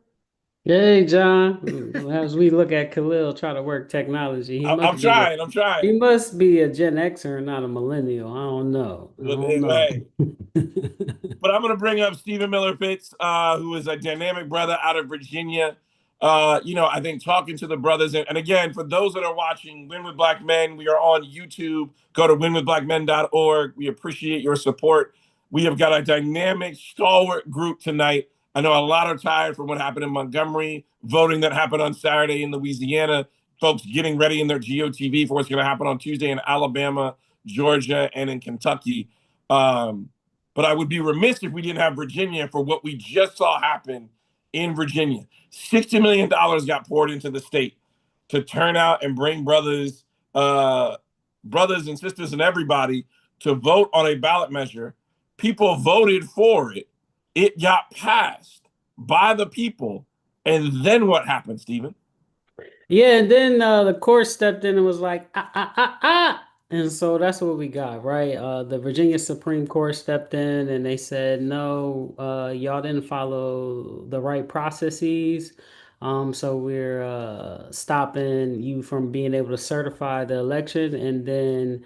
Hey, John. As we look at Khalil try to work technology, I'm trying. I'm trying. He must be a Gen Xer and not a millennial. I don't know. But I'm going to bring up Stephen Miller Pitts, who is a dynamic brother out of Virginia. I think talking to the brothers, and again, for those that are watching Win with Black Men, we are on YouTube. Go to winwithblackmen.org. We appreciate your support. We have got a dynamic, stalwart group tonight. I know a lot are tired from what happened in Montgomery, voting that happened on Saturday in Louisiana, folks getting ready in their GOTV for what's going to happen on Tuesday in Alabama, Georgia, and in Kentucky. But I would be remiss if we didn't have Virginia for what we just saw happen in Virginia. $60 million got poured into the state to turn out and bring brothers and sisters and everybody to vote on a ballot measure. People voted for it. It got passed by the people. And then what happened, Stephen? Yeah, and then the court stepped in and was like, And so that's what we got, right? The Virginia Supreme Court stepped in and they said, no, y'all didn't follow the right processes. So we're stopping you from being able to certify the election. And then,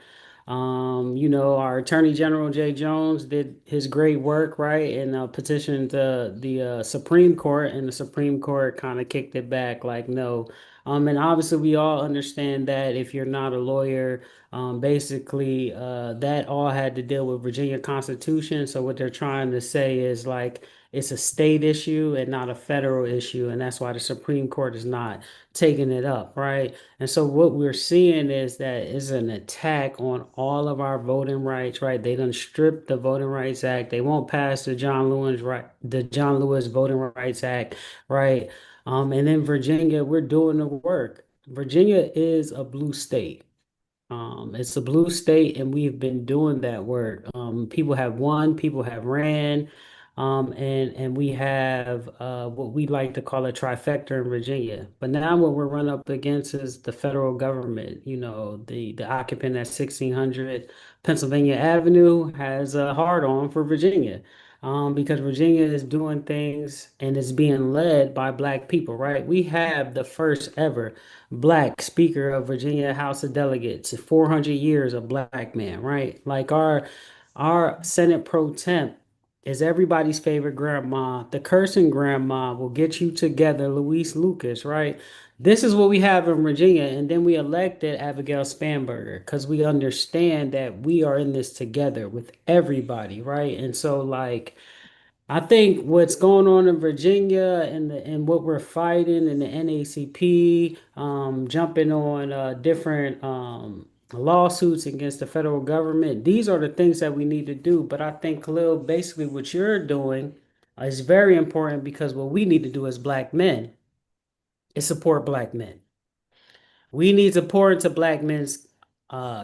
our Attorney General Jay Jones did his great work, right? And petitioned the Supreme Court, and the Supreme Court kind of kicked it back like, no. And obviously, we all understand that if you're not a lawyer, basically, that all had to deal with Virginia Constitution. So what they're trying to say is like it's a state issue and not a federal issue, and that's why the Supreme Court is not taking it up, right? And so what we're seeing is that is an attack on all of our voting rights, right? They done stripped the Voting Rights Act. They won't pass the John Lewis Voting Rights Act, right? And in Virginia, we're doing the work. Virginia is a blue state. It's a blue state, and we've been doing that work. People have won, people have ran, and we have what we like to call a trifecta in Virginia. But now what we're run up against is the federal government. The occupant at 1600 Pennsylvania Avenue has a hard on for Virginia. Because Virginia is doing things and is being led by Black people, right? We have the first ever Black Speaker of Virginia House of Delegates, 400 years of Black man, right? Like our Senate Pro Temp is everybody's favorite grandma. The cursing grandma will get you together, Louise Lucas, right? This is what we have in Virginia, and then we elected Abigail Spanberger because we understand that we are in this together with everybody, right? And so, like, I think what's going on in Virginia and what we're fighting in the NAACP, jumping on different lawsuits against the federal government, these are the things that we need to do. But I think, Khalil, basically what you're doing is very important because what we need to do as Black men is support Black men. We need to pour into Black men's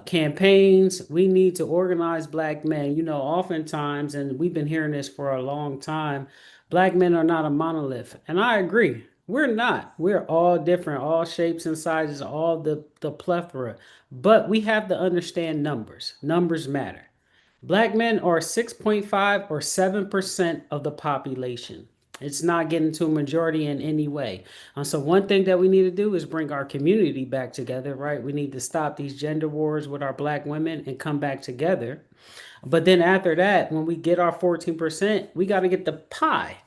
campaigns. We need to organize Black men. Oftentimes, and we've been hearing this for a long time, Black men are not a monolith. And I agree. We're not. We're all different, all shapes and sizes, all the plethora. But we have to understand numbers. Numbers matter. Black men are 6.5 or 7% of the population. It's not getting to a majority in any way. So one thing that we need to do is bring our community back together, right? We need to stop these gender wars with our Black women and come back together. But then after that, when we get our 14%, we got to get the pie,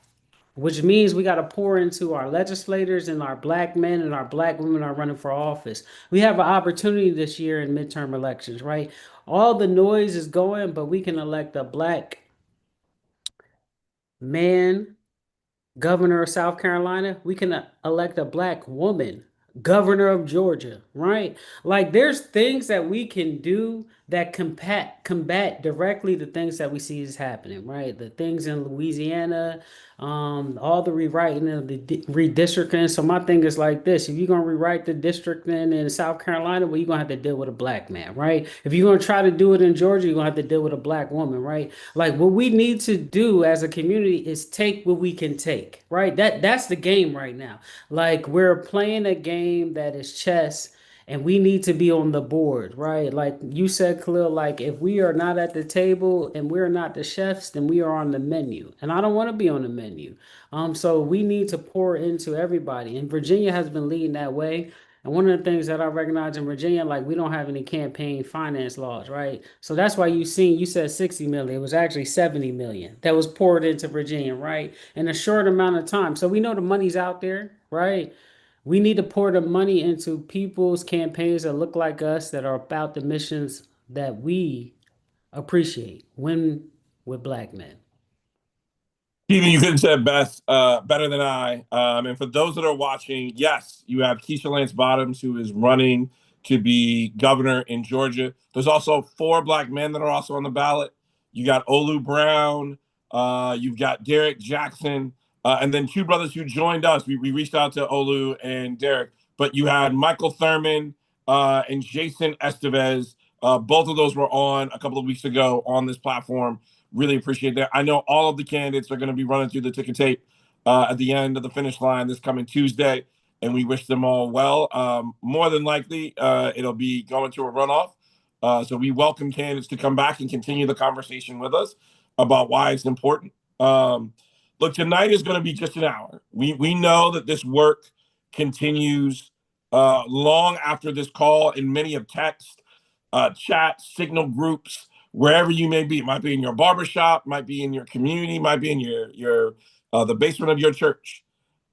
which means we got to pour into our legislators and our Black men and our Black women are running for office. We have an opportunity this year in midterm elections, right? All the noise is going, but we can elect a Black man governor of South Carolina. We can elect a Black woman governor of Georgia, right? Like there's things that we can do that combat directly the things that we see is happening, right? The things in Louisiana, all the rewriting of the redistricting. So my thing is like this: if you're gonna rewrite the districting in South Carolina, well, you're gonna have to deal with a black man, right? If you're gonna try to do it in Georgia, you're gonna have to deal with a black woman, right? Like what we need to do as a community is take what we can take, right? That's the game right now. Like we're playing a game that is chess and we need to be on the board, right? Like you said, Khalil, like if we are not at the table and we're not the chefs, then we are on the menu. And I don't want to be on the menu. So we need to pour into everybody. And Virginia has been leading that way. And one of the things that I recognize in Virginia, like we don't have any campaign finance laws, right? So that's why you said 60 million. It was actually 70 million that was poured into Virginia, right? In a short amount of time. So we know the money's out there, right? We need to pour the money into people's campaigns that look like us, that are about the missions that we appreciate. Win with black men. Stephen, you couldn't say it best, better than I. And for those that are watching, yes, you have Keisha Lance Bottoms, who is running to be governor in Georgia. There's also 4 black men that are also on the ballot. You got Olu Brown, you've got Derek Jackson, and then 2 brothers who joined us. We reached out to Olu and Derek, but you had Michael Thurman and Jason Estevez. Both of those were on a couple of weeks ago on this platform. Really appreciate that. I know all of the candidates are going to be running through the ticket tape at the end of the finish line this coming Tuesday, and we wish them all well. More than likely, it'll be going to a runoff. So we welcome candidates to come back and continue the conversation with us about why it's important. Look, tonight is going to be just an hour. We know that this work continues long after this call in many of text, chat, signal groups, wherever you may be. It might be in your barbershop, might be in your community, might be in your the basement of your church.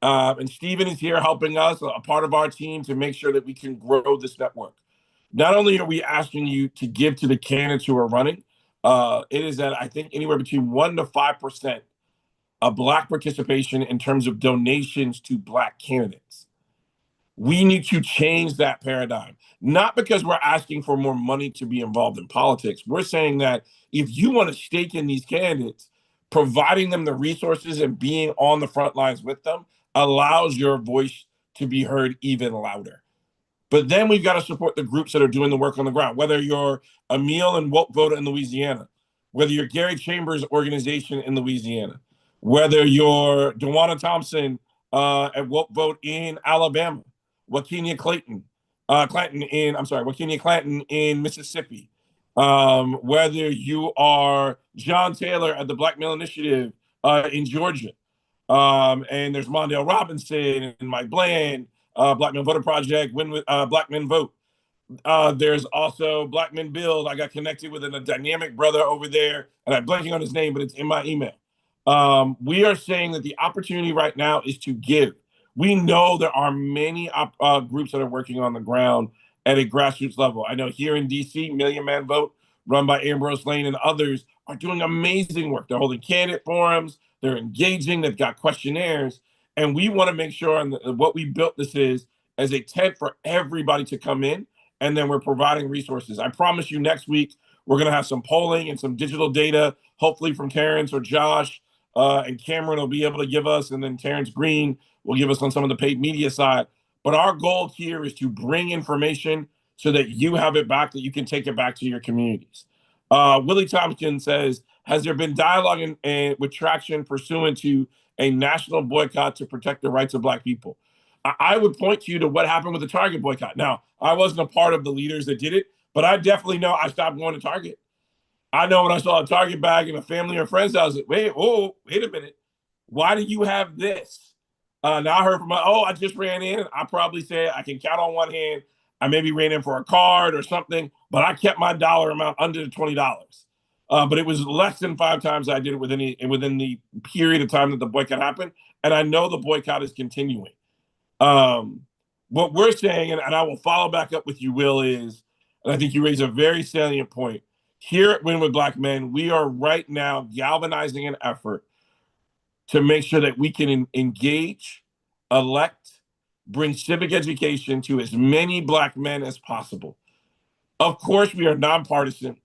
And Stephen is here helping us, a part of our team, to make sure that we can grow this network. Not only are we asking you to give to the candidates who are running, it is at, I think, anywhere between 1% to 5% of Black participation in terms of donations to Black candidates. We need to change that paradigm, not because we're asking for more money to be involved in politics. We're saying that if you want to stake in these candidates, providing them the resources and being on the front lines with them allows your voice to be heard even louder. But then we've got to support the groups that are doing the work on the ground, whether you're Emil and Woke Vote in Louisiana, whether you're Gary Chambers' organization in Louisiana, whether you're DeWanna Thompson at Woke Vote in Alabama, Wakinia Clanton in Mississippi, whether you are John Taylor at the Black Male Initiative in Georgia, and there's Mondale Robinson and Mike Bland, Black Men Voter Project, Black Men Vote. There's also Black Men Build. I got connected with a dynamic brother over there, and I'm blanking on his name, but it's in my email. We are saying that the opportunity right now is to give. We know there are many groups that are working on the ground at a grassroots level. I know here in DC, Million Man Vote, run by Ambrose Lane and others, are doing amazing work. They're holding candidate forums, they're engaging, they've got questionnaires, and we want to make sure, and what we built this is as a tent for everybody to come in, and then we're providing resources. I promise you next week, we're going to have some polling and some digital data, hopefully from Terrence or Josh, and Cameron will be able to give us, and then Terrence Green will give us on some of the paid media side. But our goal here is to bring information so that you have it back, that you can take it back to your communities. Willie Tompkins says, has there been dialogue with traction pursuant to a national boycott to protect the rights of Black people? I would point you to what happened with the Target boycott. Now, I wasn't a part of the leaders that did it, but I definitely know I stopped going to Target. I know when I saw a Target bag in a family or friend's house, wait a minute. Why do you have this? Now I heard from I just ran in. I probably said I can count on one hand. I maybe ran in for a card or something, but I kept my dollar amount under the $20. But it was less than 5 times I did it within the period of time that the boycott happened. And I know the boycott is continuing. What we're saying, and I will follow back up with you, Will, is, and I think you raise a very salient point. Here at Win with Black Men, we are right now galvanizing an effort to make sure that we can engage, elect, bring civic education to as many Black men as possible. Of course, we are nonpartisan.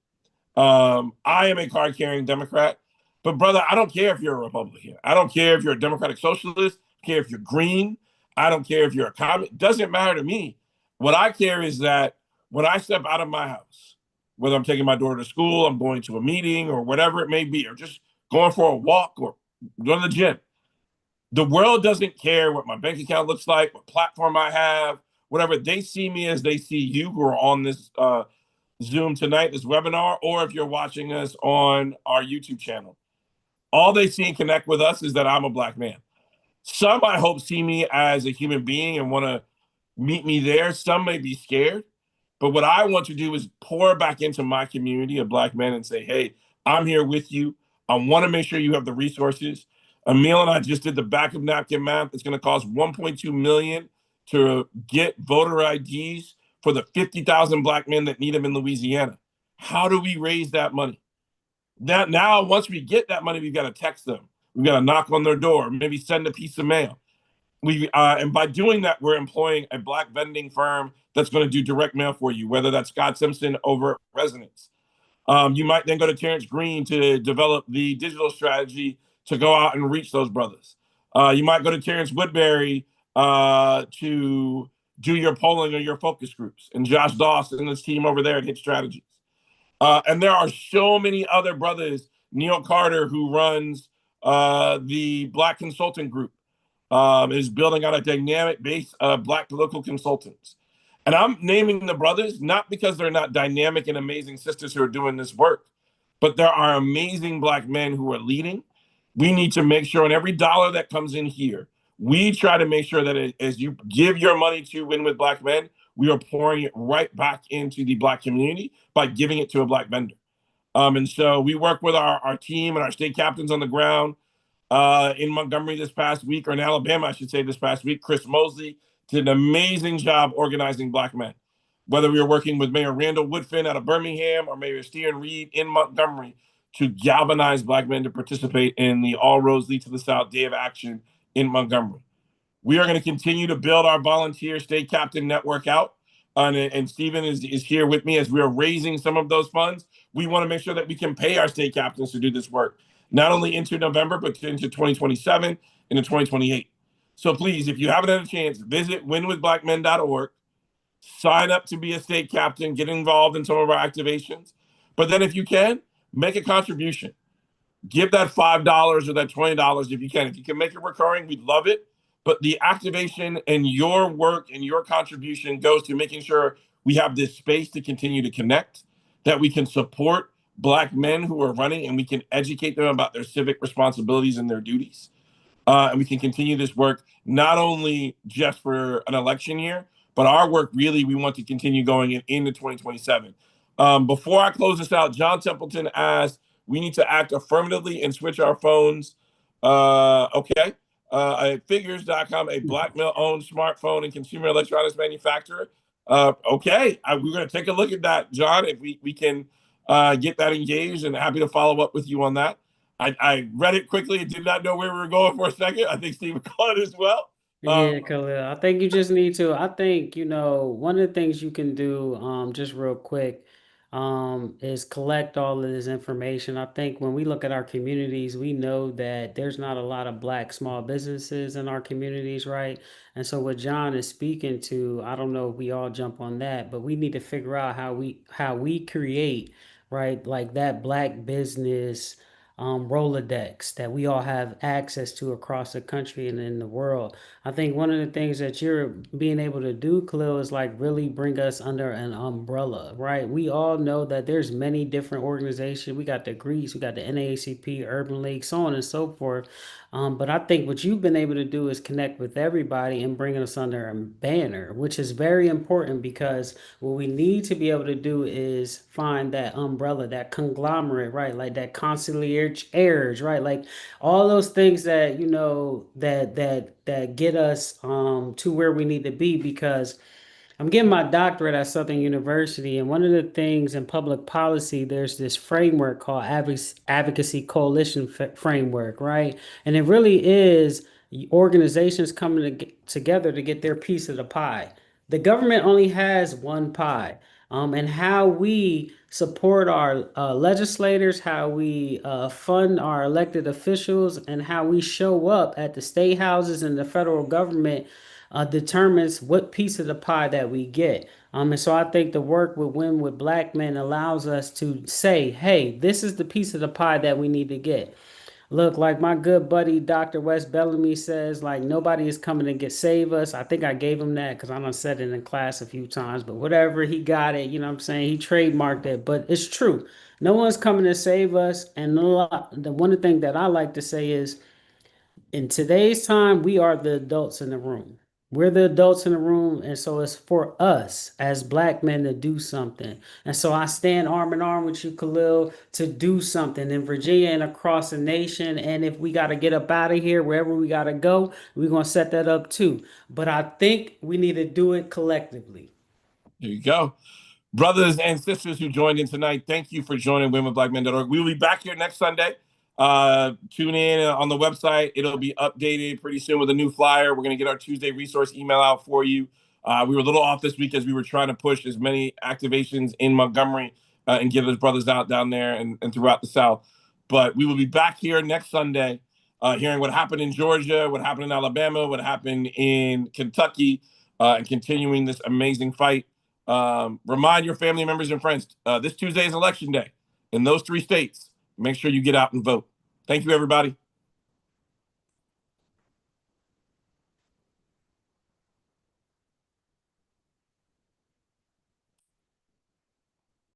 I am a card carrying Democrat, but brother, I don't care if you're a Republican. I don't care if you're a Democratic Socialist. I don't care if you're green. I don't care if you're a communist. It doesn't matter to me. What I care is that when I step out of my house, whether I'm taking my daughter to school, I'm going to a meeting or whatever it may be, or just going for a walk or going to the gym, the world doesn't care what my bank account looks like, what platform I have, whatever. They see me as they see you who are on this Zoom tonight, this webinar, or if you're watching us on our YouTube channel. All they see and connect with us is that I'm a Black man. Some, I hope, see me as a human being and want to meet me there. Some may be scared. But what I want to do is pour back into my community of Black men and say, hey, I'm here with you. I want to make sure you have the resources. Emil and I just did the back of napkin math. It's going to cost $1.2 million to get voter IDs for the 50,000 Black men that need them in Louisiana. How do we raise that money? Now, once we get that money, we've got to text them. We've got to knock on their door, maybe send a piece of mail. And by doing that, we're employing a Black vending firm that's going to do direct mail for you, whether that's Scott Simpson over at Resonance. You might then go to Terrence Green to develop the digital strategy to go out and reach those brothers. You might go to Terrence Woodbury to do your polling or your focus groups, and Josh Dawson and his team over there at Hit Strategies. And there are so many other brothers. Neil Carter, who runs the Black Consultant Group, is building out a dynamic base of Black political consultants. And I'm naming the brothers not because they're not dynamic and amazing sisters who are doing this work, but there are amazing Black men who are leading. We need to make sure, and every dollar that comes in here, we try to make sure that as you give your money to Win with Black Men, we are pouring it right back into the Black community by giving it to a Black vendor. And so we work with our team and our state captains on the ground in Montgomery this past week, or in Alabama, I should say, this past week. Chris Mosley did an amazing job organizing Black men. Whether we were working with Mayor Randall Woodfin out of Birmingham or Mayor Steven Reed in Montgomery to galvanize Black men to participate in the All Roads Lead to the South Day of Action in Montgomery. We are going to continue to build our volunteer state captain network out. And Stephen is here with me as we are raising some of those funds. We want to make sure that we can pay our state captains to do this work, not only into November, but into 2027 and into 2028. So please, if you haven't had a chance, visit winwithblackmen.org, sign up to be a state captain, get involved in some of our activations. But then if you can, make a contribution. Give that $5 or that $20 if you can. If you can make it recurring, we'd love it. But the activation and your work and your contribution goes to making sure we have this space to continue to connect, that we can support Black men who are running, and we can educate them about their civic responsibilities and their duties. And we can continue this work not only just for an election year, but our work really we want to continue going into 2027. Before I close this out, John Templeton asked, we need to act affirmatively and switch our phones. Okay. Figures.com, a Black male-owned smartphone and consumer electronics manufacturer. Okay, we're going to take a look at that, John, if we can get that engaged, and happy to follow up with you on that. I read it quickly and did not know where we were going for a second. I think Steve caught it as well. Yeah, Khalil. I think you just need to. I think, one of the things you can do, just real quick, is collect all of this information. I think when we look at our communities, we know that there's not a lot of Black small businesses in our communities, right? And so what John is speaking to, I don't know if we all jump on that, but we need to figure out how we create, right, like that Black business Rolodex that we all have access to across the country and in the world. I think one of the things that you're being able to do, Khalil, is like really bring us under an umbrella, right? We all know that there's many different organizations. We got the Greece, we got the NAACP, Urban League, so on and so forth. But I think what you've been able to do is connect with everybody and bring us under a banner, which is very important, because what we need to be able to do is find that umbrella, that conglomerate, right? Like that concierge, right? Like all those things that, that get us to where we need to be, because I'm getting my doctorate at Southern University, and one of the things in public policy, there's this framework called Advocacy Coalition Framework, right? And it really is organizations coming together to get their piece of the pie. The government only has one pie. and how we support our legislators, how we fund our elected officials, and how we show up at the state houses and the federal government determines what piece of the pie that we get. And so I think the work with Win with Black Men allows us to say, hey, this is the piece of the pie that we need to get. Look, like my good buddy Dr. Wes Bellamy says, like nobody is coming to save us. I think I gave him that because I done said it in class a few times, but whatever, he got it, you know what I'm saying? He trademarked it, but it's true. No one's coming to save us. And the one thing that I like to say is in today's time, we are the adults in the room. We're the adults in the room, and so it's for us as Black men to do something. And so I stand arm in arm with you, Khalil, to do something in Virginia and across the nation. And if we got to get up out of here, wherever we got to go, we're going to set that up too. But I think we need to do it collectively. There you go. Brothers and sisters who joined in tonight, thank you for joining womenwithblackmen.org. We will be back here next Sunday. Tune in on the website. It'll be updated pretty soon with a new flyer. We're going to get our Tuesday resource email out for you. We were a little off this week as we were trying to push as many activations in Montgomery and get those brothers out down there and throughout the South. But we will be back here next Sunday, hearing what happened in Georgia, what happened in Alabama, what happened in Kentucky, and continuing this amazing fight. Remind your family members and friends, this Tuesday is election day in those 3 states. Make sure you get out and vote. Thank you, everybody.